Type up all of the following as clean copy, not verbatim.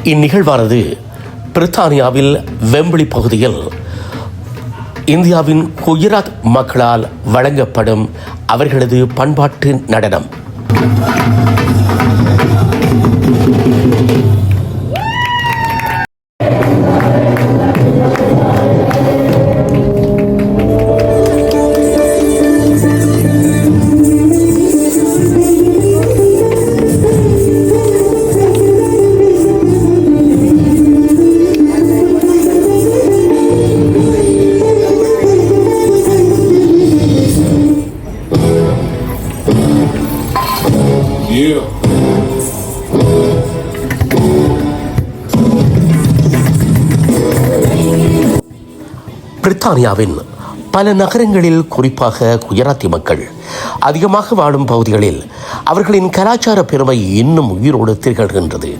இந்நிகழ்வானது பிரித்தானியாவில் வெம்பிளி பகுதியில் இந்தியாவின் குஜராத் மக்களால் வழங்கப்படும் அவர்களது பண்பாட்டு நடனம். பிரித்தானியாவின் பல நகரங்களில், குறிப்பாக குஜராத்தி மக்கள் அதிகமாக வாழும் பகுதிகளில் அவர்களின் கலாச்சார பெருமை இன்னும் உயிரோடு திகழ்கின்றது.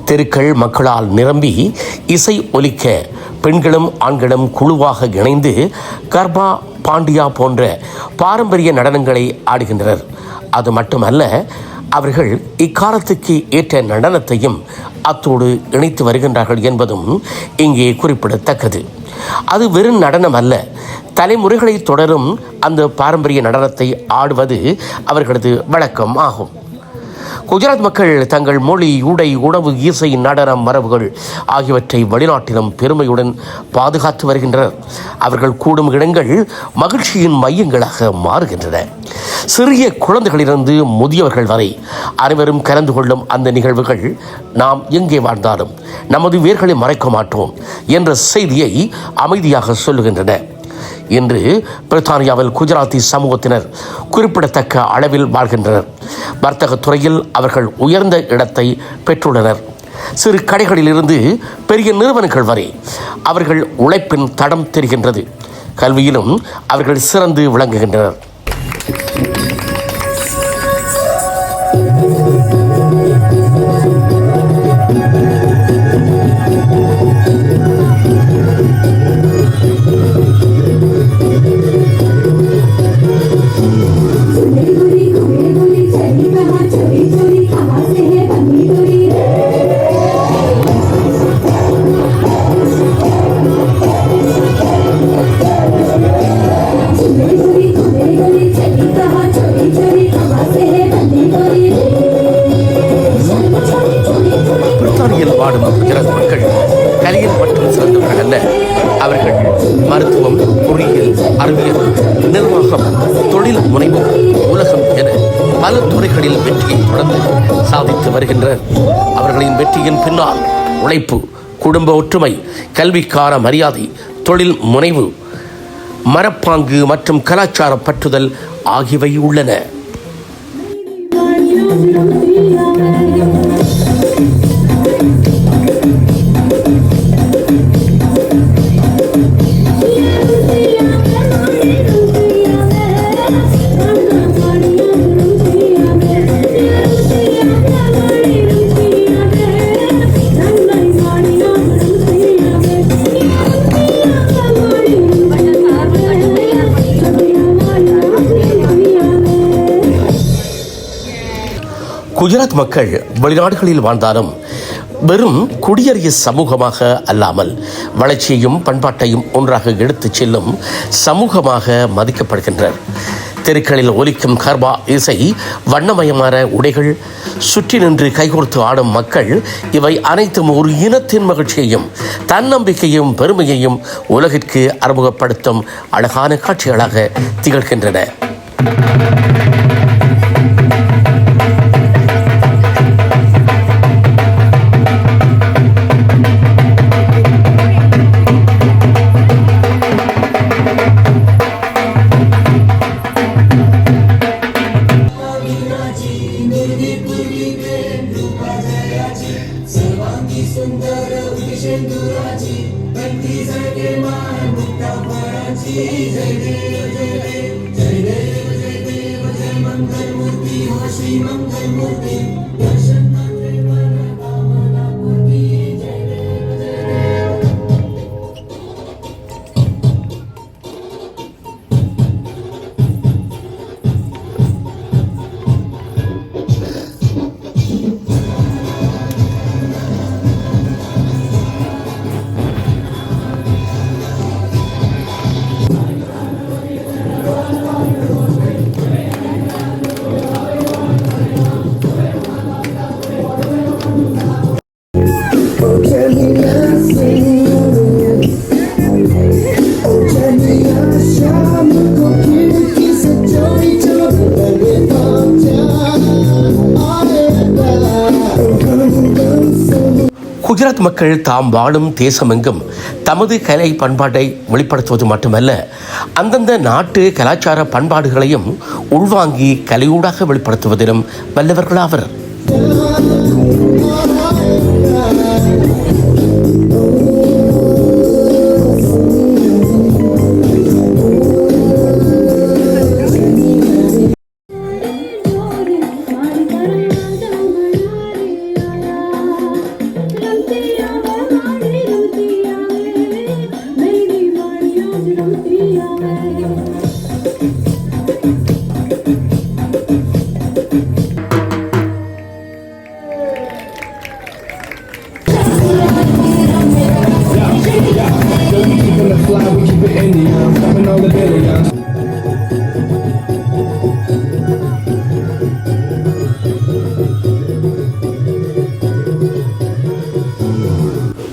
தெருக்கள் மக்களால் நிரம்பி இசை ஒலிக்க பெண்களும் ஆண்களும் குழுவாக இணைந்து கர்பா, பாண்டியா போன்ற பாரம்பரிய நடனங்களை ஆடுகின்றனர். அது மட்டுமல்ல, அவர்கள் இக்காலத்துக்கு ஏற்ற நடனத்தையும் அத்தோடு இணைத்து வருகின்றார்கள் என்பதும் இங்கே குறிப்பிடத்தக்கது. அது வெறும் நடனம் அல்ல, தலைமுறைகளை தொடரும் அந்த பாரம்பரிய நடனத்தை ஆடுவது அவர்களது வழக்கம் ஆகும். குஜராத் மக்கள் தங்கள் மொழி, உடை, உணவு, இசை, நடனம், மரபுகள் ஆகியவற்றை வெளிநாட்டிலும் பெருமையுடன் பாதுகாத்து வருகின்றனர். அவர்கள் கூடும் இடங்கள் மகிழ்ச்சியின் மையங்களாக மாறுகின்றன. சிறிய குழந்தைகளிலிருந்து முதியவர்கள் வரை அனைவரும் கலந்து கொள்ளும் அந்த நிகழ்வுகள் நாம் எங்கே வாழ்ந்தாலும் நமது வேர்களை மறைக்க மாட்டோம் என்ற செய்தியை அமைதியாக சொல்லுகின்றன. இன்று பிரித்தானியாவில் குஜராத்தி சமூகத்தினர் குறிப்பிடத்தக்க அளவில் வாழ்கின்றனர். வர்த்தகத் துறையில் அவர்கள் உயர்ந்த இடத்தை பெற்றுள்ளனர். சிறு கடைகளிலிருந்து பெரிய நிறுவனங்கள் வரை அவர்கள் உழைப்பின் தடம் தெரிகின்றது. கல்வியிலும் அவர்கள் சிறந்து விளங்குகின்றனர். வாடும் குஜராத் மக்கள் கலையில் மட்டும் சிறந்தவர்கள் அல்ல. அவர்கள் மருத்துவம், பொறியியல், அறிவியல், நிர்வாகம், தொழில் முனைவு, உலகம் என பல துறைகளில் வெற்றியை தொடர்ந்து சாதித்து வருகின்றனர். அவர்களின் வெற்றியின் பின்னால் உழைப்பு, குடும்ப ஒற்றுமை, கல்விக்கான மரியாதை, தொழில் முனைவு, மரப்பாங்கு மற்றும் கலாச்சார பற்றுதல் ஆகியவை உள்ளன. குஜராத் மக்கள் வெளிநாடுகளில் வாழ்ந்தாலும் வெறும் குடியேறிய சமூகமாக அல்லாமல் வளர்ச்சியையும் பண்பாட்டையும் ஒன்றாக எடுத்துச் செல்லும் சமூகமாக மதிக்கப்படுகின்றனர். தெருக்களில் ஒலிக்கும் கர்பா இசை, வண்ணமயமான உடைகள், சுற்றி நின்று கைகோர்த்து ஆடும் மக்கள், இவை அனைத்தும் ஒரு இனத்தின் மகிழ்ச்சியையும் தன்னம்பிக்கையும் பெருமையையும் உலகிற்கு அறிமுகப்படுத்தும் அழகான காட்சிகளாக திகழ்கின்றன. குஜராத் மக்கள் தாம் வாழும் தேசமெங்கும் தமது கலை பண்பாட்டை வெளிப்படுத்துவது மட்டுமல்ல, அந்தந்த நாட்டு கலாச்சார பண்பாடுகளையும் உள்வாங்கி கலையூடாக வெளிப்படுத்துவதிலும் வல்லவர்களாவர்.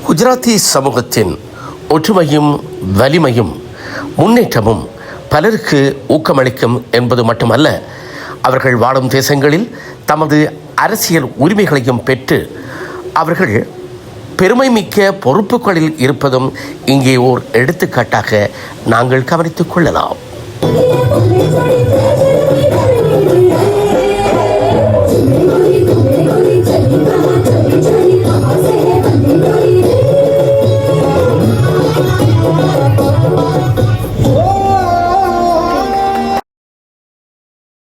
குஜராத்தி சமூகத்தின் ஒற்றுமையும் வலிமையும் முன்னேற்றமும் பலருக்கு ஊக்கமளிக்கும் என்பது மட்டுமல்ல, அவர்கள் வாழும் தேசங்களில் தமது அரசியல் உரிமைகளையும் பெற்று அவர்கள் பெருமை மிக்க பொறுப்புகளில் இருப்பதும் இங்கே ஓர் எடுத்துக்காட்டாக நாங்கள் கவனித்துக் கொள்ளலாம்.